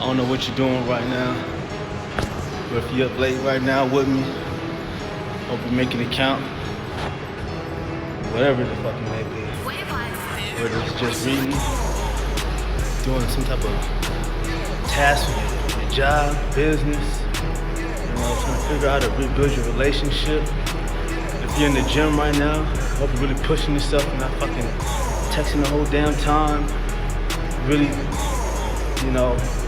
don't know what you're doing right now, but if you're up late right now with me, hope you're making it count. Whatever the fuck it may be. Whether it's just reading, doing some type of task for your job, business, trying to figure out how to rebuild your relationship. If you're in the gym right now, I hope you're really pushing yourself and not fucking texting the whole damn time. Really,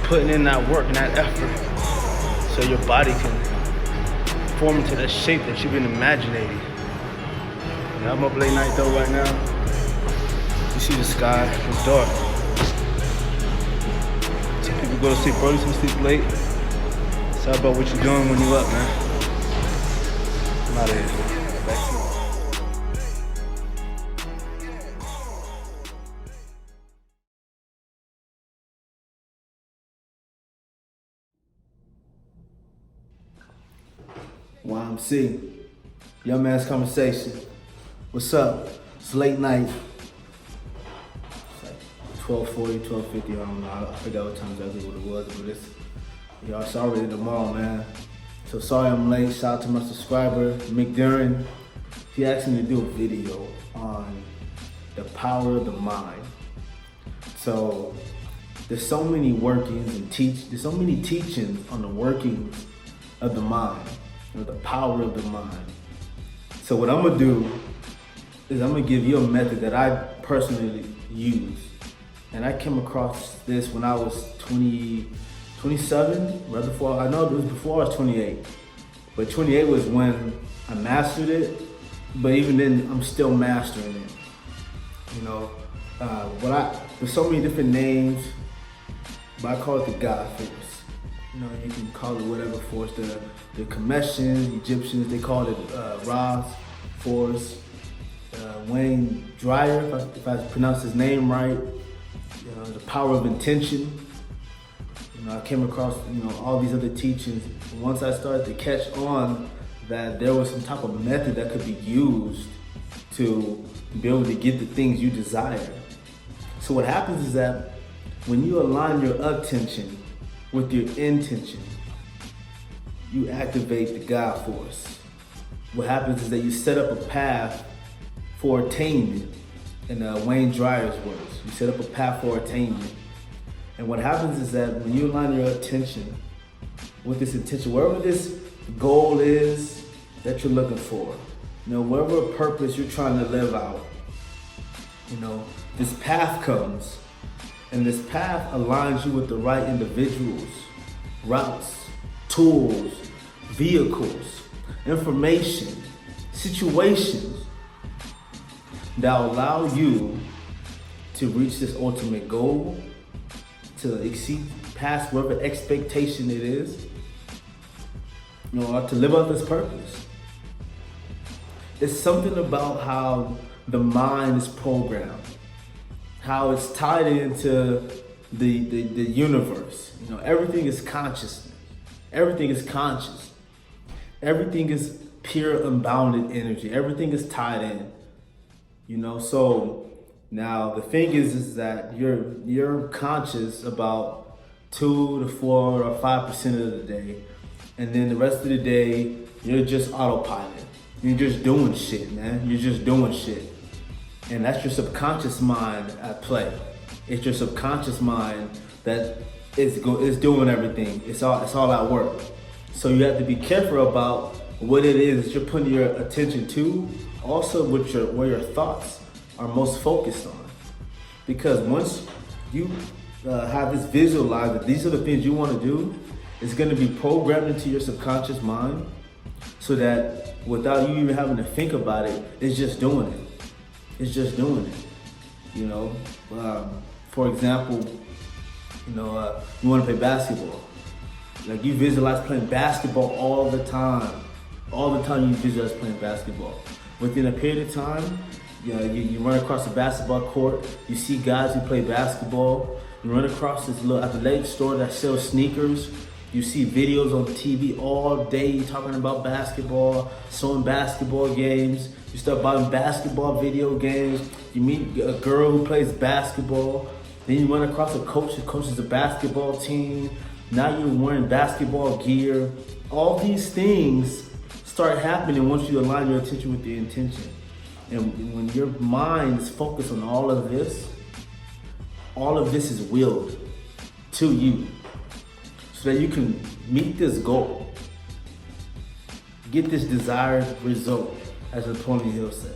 putting in that work and that effort so your body can form into that shape that you've been imagining. I'm up late night though right now. You see the sky, it's dark. Some people go to sleep early, some sleep late. It's all about what you're doing when you're up, man. I'm out of here. Back to you. YMC, Young Man's Conversation. What's up? It's late night. It's like 12:40, 12:50, I don't know. I forgot what time exactly what it was, but it's already tomorrow, man. So sorry I'm late. Shout out to my subscriber, McDurran. He asked me to do a video on the power of the mind. So there's so many workings and there's so many teachings on the workings of the mind, the power of the mind. So what I'm gonna do is I'm gonna give you a method that I personally use. And I came across this when I was 27, right before, I know it was before I was 28. But 28 was when I mastered it, but even then I'm still mastering it. There's so many different names, but I call it the God Force. You can call it whatever force, the Cometians, Egyptians, they called it Ra's Force. Wayne Dyer, if I pronounce his name right, the power of intention. I came across, all these other teachings. And once I started to catch on that there was some type of method that could be used to be able to get the things you desire. So what happens is that when you align your attention with your intention, you activate the God Force. What happens is that you set up a path for attainment. In Wayne Dyer's words, you set up a path for attainment. And what happens is that when you align your attention with this intention, wherever this goal is that you're looking for, whatever purpose you're trying to live out, this path comes, and this path aligns you with the right individuals, routes, tools, vehicles, information, situations that will allow you to reach this ultimate goal, to exceed past whatever expectation it is, or to live out this purpose. It's something about how the mind is programmed, how it's tied into the universe. Everything is consciousness. Everything is conscious. Everything is pure, unbounded energy. Everything is tied in. So now the thing is that you're conscious about 2 to 4 or 5% of the day, and then the rest of the day you're just autopilot. You're just doing shit, man. You're just doing shit, and that's your subconscious mind at play. It's your subconscious mind that is doing everything. It's all at work. So you have to be careful about what it is that you're putting your attention to. Also, where your thoughts are most focused on. Because once you have this visualized that these are the things you want to do, it's going to be programmed into your subconscious mind, so that without you even having to think about it, it's just doing it. It's just doing it. For example, you want to play basketball. Like, you visualize playing basketball all the time. All the time you visualize playing basketball. Within a period of time, you run across a basketball court, you see guys who play basketball, you run across this little athletic store that sells sneakers, you see videos on TV all day talking about basketball, showing basketball games, you start buying basketball video games, you meet a girl who plays basketball, then you run across a coach who coaches a basketball team, Now you're wearing basketball gear. All these things start happening once you align your attention with the intention. And when your mind is focused on all of this is willed to you so that you can meet this goal, get this desired result, as Napoleon Hill says.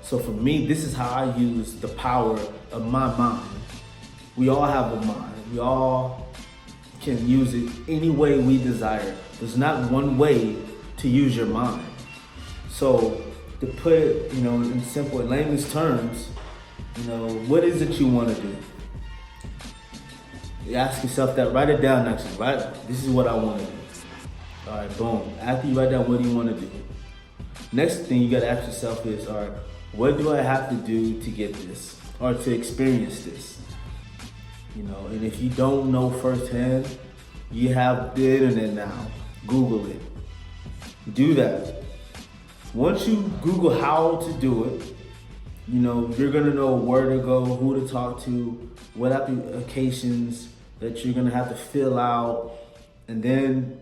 So for me, this is how I use the power of my mind. We all have a mind. We all can use it any way we desire. There's not one way to use your mind. So to put it, in simple, layman's terms, what is it you want to do? You ask yourself that, write it down actually, right? This is what I want to do. All right, boom. After you write down what do you want to do, next thing you got to ask yourself is, all right, what do I have to do to get this or to experience this? And if you don't know firsthand, you have the internet now. Google it. Do that. Once you Google how to do it, you're gonna know where to go, who to talk to, what applications that you're gonna have to fill out, and then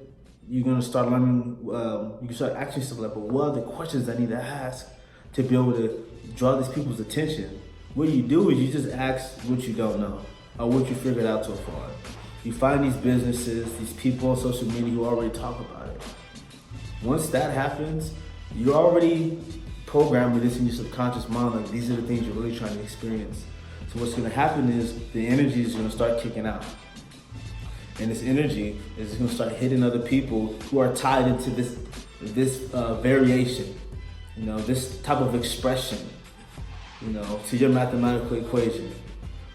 you're gonna start learning. You can start asking yourself, like, but what are the questions I need to ask to be able to draw these people's attention? What you do is you just ask what you don't know or what you figured out so far. You find these businesses, these people on social media who already talk about it. Once that happens, you're already programming this in your subconscious mind, like these are the things you're really trying to experience. So what's gonna happen is the energy is gonna start kicking out. And this energy is gonna start hitting other people who are tied into this variation, this type of expression, to your mathematical equation.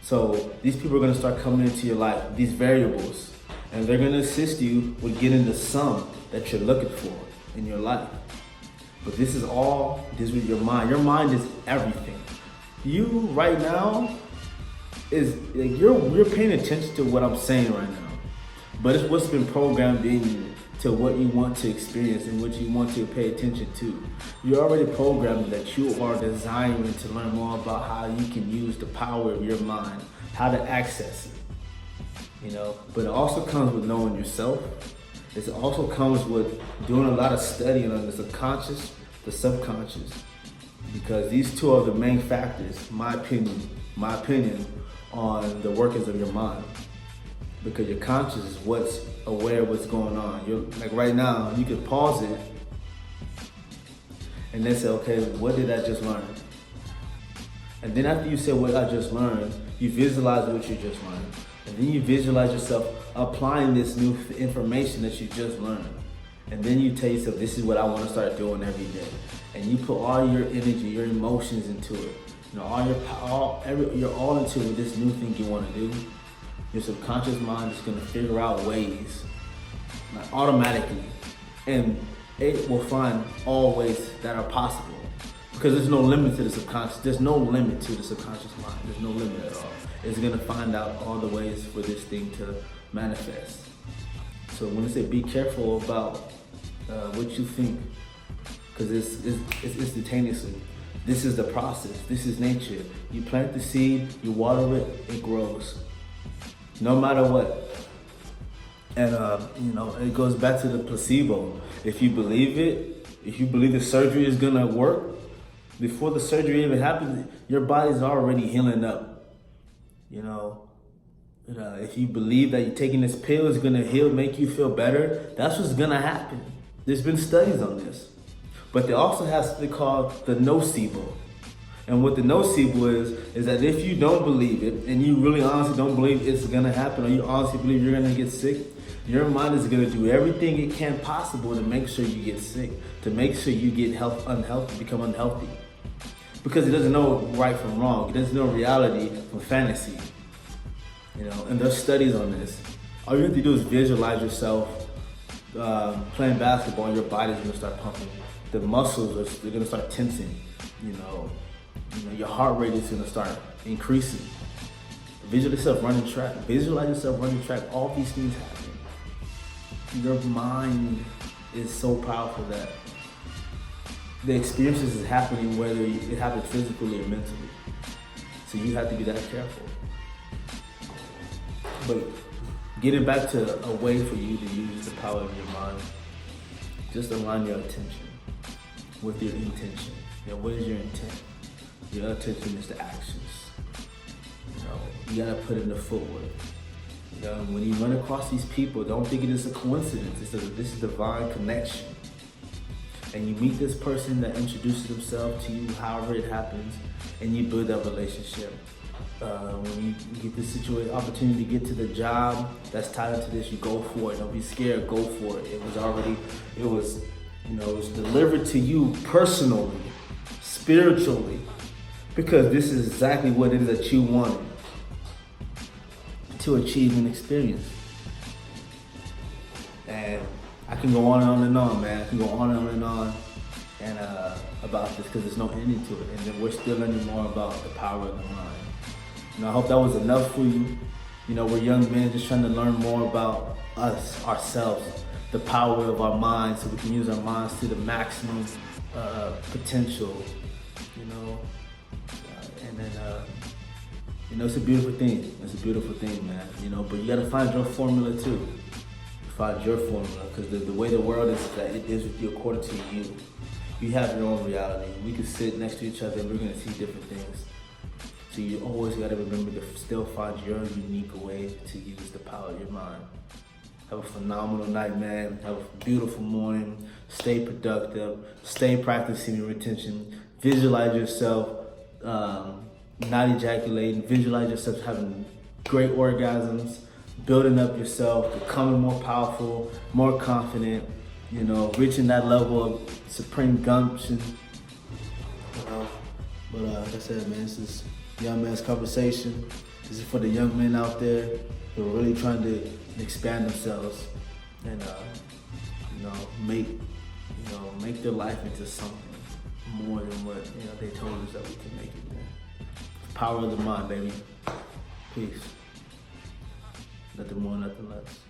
So these people are gonna start coming into your life, these variables, and they're gonna assist you with getting the sum that you're looking for in your life. But this is with your mind. Your mind is everything. You right now is like you're paying attention to what I'm saying right now. But it's what's been programmed in you to what you want to experience and what you want to pay attention to. You're already programmed that you are desiring to learn more about how you can use the power of your mind, how to access it. But it also comes with knowing yourself. It also comes with doing a lot of studying on the subconscious, the subconscious, because these two are the main factors, my opinion, on the workings of your mind. Because your conscious is what's aware of what's going on. You're like right now, you could pause it and then say, okay, what did I just learn? And then after you say what I just learned, you visualize what you just learned. And then you visualize yourself applying this new information that you just learned. And then you tell yourself, this is what I want to start doing every day. And you put all your energy, your emotions into it. You're all into it with this new thing you want to do. Your subconscious mind is going to figure out ways, like automatically, and it will find all ways that are possible. Because there's no limit to the subconscious. There's no limit to the subconscious mind. There's no limit at all. It's going to find out all the ways for this thing to manifest. So when I say be careful about what you think, because it's instantaneously. This is the process. This is nature. You plant the seed, you water it, it grows. No matter what. And it goes back to the placebo. If you believe it, if you believe the surgery is gonna work, before the surgery even happens, your body's already healing up. If you believe that you're taking this pill is gonna heal, make you feel better, that's what's gonna happen. There's been studies on this. But they also have something called the nocebo. And what the nocebo is that if you don't believe it, and you really honestly don't believe it's gonna happen, or you honestly believe you're gonna get sick, your mind is gonna do everything it can possible to make sure you get sick, to make sure you get become unhealthy. Because it doesn't know right from wrong. It doesn't know reality from fantasy. And there's studies on this. All you have to do is visualize yourself playing basketball, and your body's gonna start pumping. The muscles they're gonna start tensing. Your heart rate is gonna start increasing. Visualize yourself running track. Visualize yourself running track. All these things happen. Your mind is so powerful that the experiences is happening whether it happens physically or mentally. So you have to be that careful. But getting back to a way for you to use the power of your mind, just align your attention with your intention. What is your intent? Your attention is the actions. You gotta put in the footwork. When you run across these people, don't think it is a coincidence. This is divine connection. And you meet this person that introduces themselves to you, however it happens, and you build that relationship. When you get the opportunity to get to the job that's tied into this, you go for it. Don't be scared, go for it. It was delivered to you personally, spiritually, because this is exactly what it is that you wanted to achieve and experience. And I can go on and on, man. I can go on and on about this because there's no ending to it. And then we're still learning more about the power of the mind. I hope that was enough for you. We're young men just trying to learn more about us, ourselves, the power of our minds, so we can use our minds to the maximum potential, and then, it's a beautiful thing. It's a beautiful thing, man, but you gotta find your formula too. Find your formula, because the way the world is that it is with you according to you. You have your own reality. We can sit next to each other and we're gonna see different things. So you always gotta remember to still find your unique way to use the power of your mind. Have a phenomenal night, man. Have a beautiful morning. Stay productive. Stay practicing your retention. Visualize yourself not ejaculating. Visualize yourself having great orgasms, building up yourself, becoming more powerful, more confident, reaching that level of supreme gumption. But like I said, man, this is Young Man's Conversation. This is for the young men out there who are really trying to expand themselves and make their life into something more than what they told us that we can make it, man. Power of the mind, baby. Peace. Nothing more, nothing less.